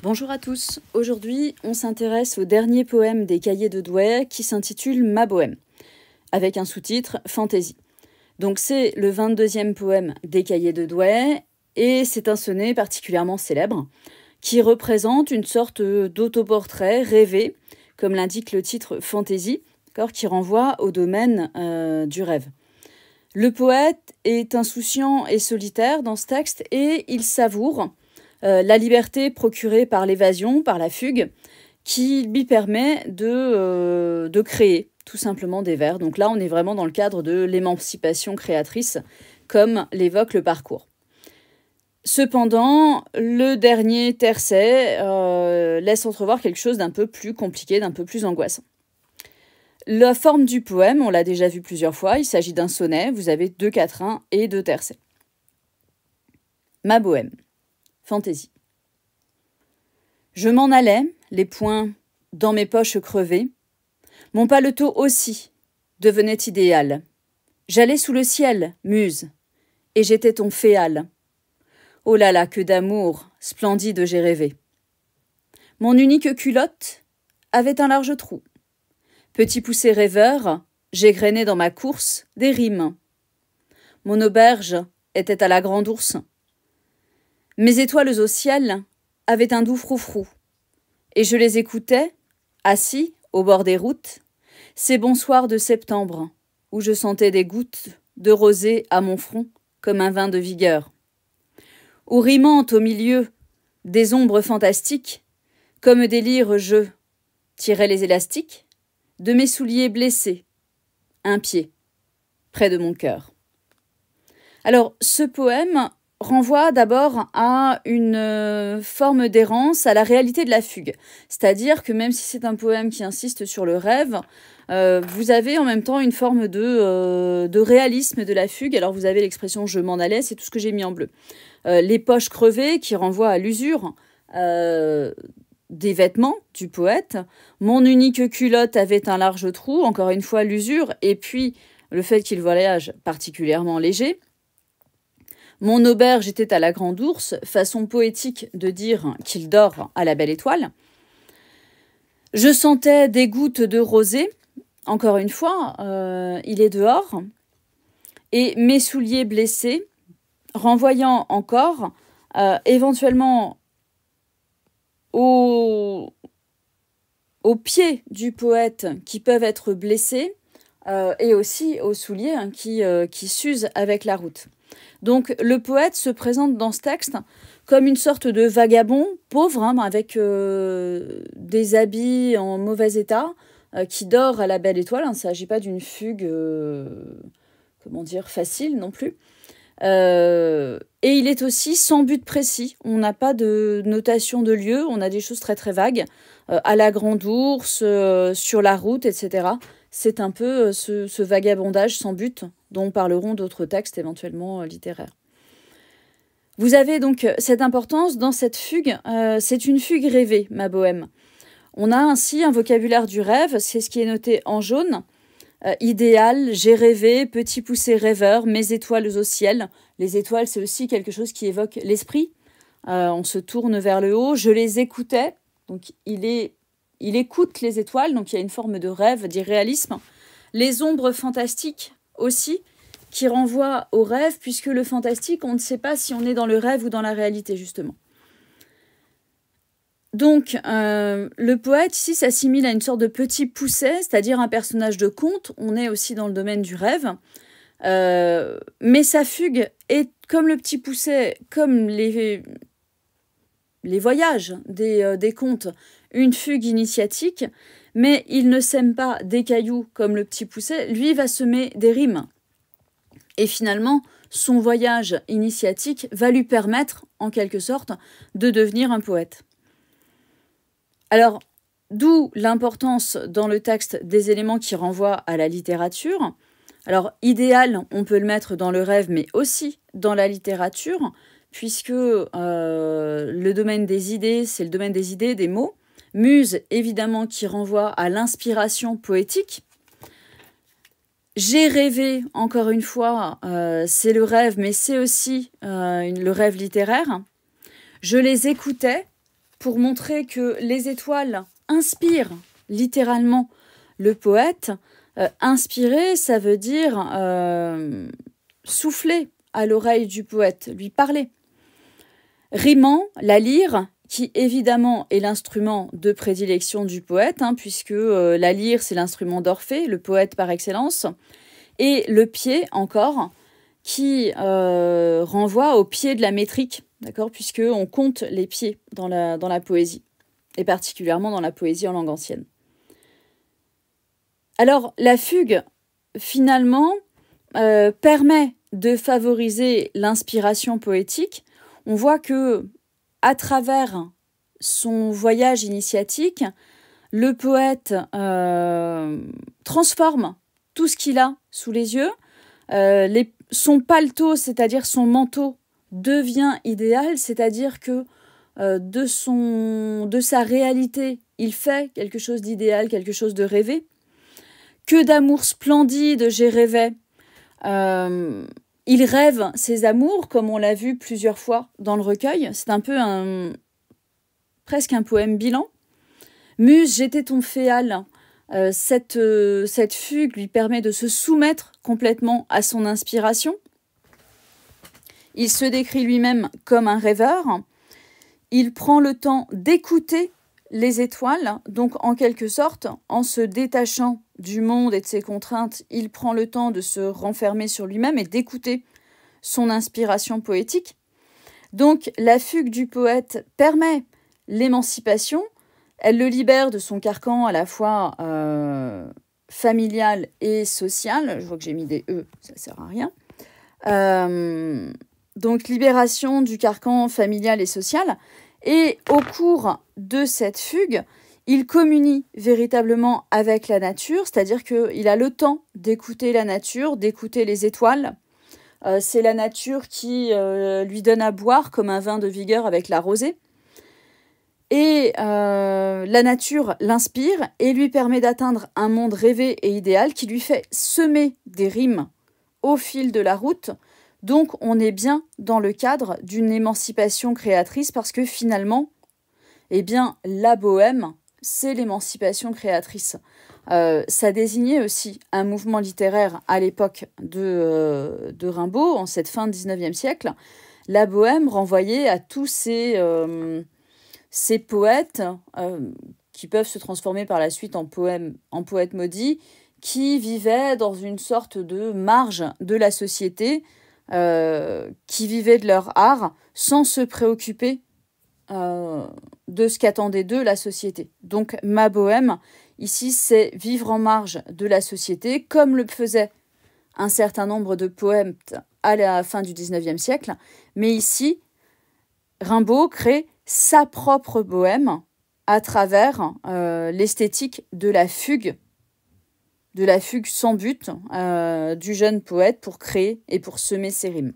Bonjour à tous, aujourd'hui on s'intéresse au dernier poème des Cahiers de Douai qui s'intitule Ma Bohème, avec un sous-titre Fantaisie. Donc c'est le 22e poème des Cahiers de Douai et c'est un sonnet particulièrement célèbre qui représente une sorte d'autoportrait rêvé, comme l'indique le titre Fantaisie, qui renvoie au domaine du rêve. Le poète est insouciant et solitaire dans ce texte et il savoure la liberté procurée par l'évasion, par la fugue, qui lui permet de créer tout simplement des vers. Donc là, on est vraiment dans le cadre de l'émancipation créatrice, comme l'évoque le parcours. Cependant, le dernier tercet laisse entrevoir quelque chose d'un peu plus compliqué, d'un peu plus angoissant. La forme du poème, on l'a déjà vu plusieurs fois, il s'agit d'un sonnet, vous avez 2 quatrains et 2 tercets. Ma bohème. Fantaisie. Je m'en allais, les poings dans mes poches crevées. Mon paletot aussi devenait idéal. J'allais sous le ciel, muse, et j'étais ton féal. Oh là là, que d'amour splendide j'ai rêvé. Mon unique culotte avait un large trou. Petit poussé rêveur, j'égrenais dans ma course des rimes. Mon auberge était à la grande ours. Mes étoiles au ciel avaient un doux froufrou, et je les écoutais, assis au bord des routes, ces bons soirs de septembre, où je sentais des gouttes de rosée à mon front comme un vin de vigueur. Où rimant au milieu des ombres fantastiques, comme des lyres je tirais les élastiques de mes souliers blessés, un pied, près de mon cœur. Alors, ce poème renvoie d'abord à une forme d'errance, à la réalité de la fugue. C'est-à-dire que même si c'est un poème qui insiste sur le rêve, vous avez en même temps une forme de réalisme de la fugue. Alors vous avez l'expression « je m'en allais », c'est tout ce que j'ai mis en bleu. Les poches crevées qui renvoient à l'usure des vêtements du poète. Mon unique culotte avait un large trou, encore une fois l'usure, et puis le fait qu'il voyage particulièrement léger. Mon auberge était à la grande ours, façon poétique de dire qu'il dort à la belle étoile. Je sentais des gouttes de rosée, encore une fois, il est dehors, et mes souliers blessés, renvoyant encore éventuellement aux pieds du poète qui peuvent être blessés, et aussi aux souliers qui s'usent avec la route. Donc le poète se présente dans ce texte comme une sorte de vagabond pauvre, avec des habits en mauvais état, qui dort à la belle étoile. Il ne s'agit pas d'une fugue, facile non plus. Et il est aussi sans but précis. On n'a pas de notation de lieu, on a des choses très très vagues. À la grande ours, sur la route, etc. C'est un peu ce vagabondage sans but dont parleront d'autres textes éventuellement littéraires. Vous avez donc cette importance dans cette fugue. C'est une fugue rêvée, ma bohème. On a ainsi un vocabulaire du rêve, c'est ce qui est noté en jaune. Idéal, j'ai rêvé, petit poussé rêveur, mes étoiles au ciel. Les étoiles, c'est aussi quelque chose qui évoque l'esprit. On se tourne vers le haut, je les écoutais. Donc il écoute les étoiles, donc il y a une forme de rêve, d'irréalisme. Les ombres fantastiques aussi, qui renvoient au rêve, puisque le fantastique, on ne sait pas si on est dans le rêve ou dans la réalité, justement. Donc, le poète, ici, s'assimile à une sorte de petit pousset, c'est-à-dire un personnage de conte. On est aussi dans le domaine du rêve. Mais sa fugue est comme le petit pousset, comme les voyages des contes, une fugue initiatique, mais il ne sème pas des cailloux comme le petit pousset, lui va semer des rimes. Et finalement, son voyage initiatique va lui permettre, en quelque sorte, de devenir un poète. Alors, d'où l'importance dans le texte des éléments qui renvoient à la littérature. Alors, idéal, on peut le mettre dans le rêve, mais aussi dans la littérature, puisque le domaine des idées, c'est le domaine des idées, des mots. Muse, évidemment, qui renvoie à l'inspiration poétique. J'ai rêvé, encore une fois, c'est le rêve, mais c'est aussi le rêve littéraire. Je les écoutais pour montrer que les étoiles inspirent littéralement le poète. Inspirer, ça veut dire souffler à l'oreille du poète, lui parler. Rimant, la lyre, qui évidemment est l'instrument de prédilection du poète, puisque la lyre c'est l'instrument d'Orphée, le poète par excellence, et le pied encore, qui renvoie au pied de la métrique, d'accord, puisqu'on compte les pieds dans la poésie, et particulièrement dans la poésie en langue ancienne. Alors, la fugue, finalement, permet de favoriser l'inspiration poétique. On voit que, à travers son voyage initiatique, le poète transforme tout ce qu'il a sous les yeux. Son paletot, c'est-à-dire son manteau, devient idéal, c'est-à-dire que de sa réalité, il fait quelque chose d'idéal, quelque chose de rêvé. Que d'amour splendide j'ai rêvé. Il rêve ses amours, comme on l'a vu plusieurs fois dans le recueil. C'est un peu presque un poème bilan. Muse, j'étais ton féal. Cette fugue lui permet de se soumettre complètement à son inspiration. Il se décrit lui-même comme un rêveur. Il prend le temps d'écouter les étoiles, donc en quelque sorte, en se détachant du monde et de ses contraintes, il prend le temps de se renfermer sur lui-même et d'écouter son inspiration poétique. Donc la fugue du poète permet l'émancipation, elle le libère de son carcan à la fois familial et social. Je vois que j'ai mis des E, ça ne sert à rien. Donc libération du carcan familial et social. Et au cours de cette fugue, il communie véritablement avec la nature, c'est-à-dire qu'il a le temps d'écouter la nature, d'écouter les étoiles. C'est la nature qui lui donne à boire comme un vin de vigueur avec la rosée. Et la nature l'inspire et lui permet d'atteindre un monde rêvé et idéal qui lui fait semer des rimes au fil de la route. Donc on est bien dans le cadre d'une émancipation créatrice parce que finalement, eh bien, la bohème, c'est l'émancipation créatrice. Ça désignait aussi un mouvement littéraire à l'époque de Rimbaud, en cette fin du XIXe siècle. La bohème renvoyait à tous ces poètes qui peuvent se transformer par la suite en poètes maudits, qui vivaient dans une sorte de marge de la société, qui vivaient de leur art sans se préoccuper de ce qu'attendait d'eux la société. Donc ma bohème, ici, c'est vivre en marge de la société, comme le faisait un certain nombre de poètes à la fin du XIXe siècle. Mais ici, Rimbaud crée sa propre bohème à travers l'esthétique de la fugue sans but du jeune poète pour créer et pour semer ses rimes.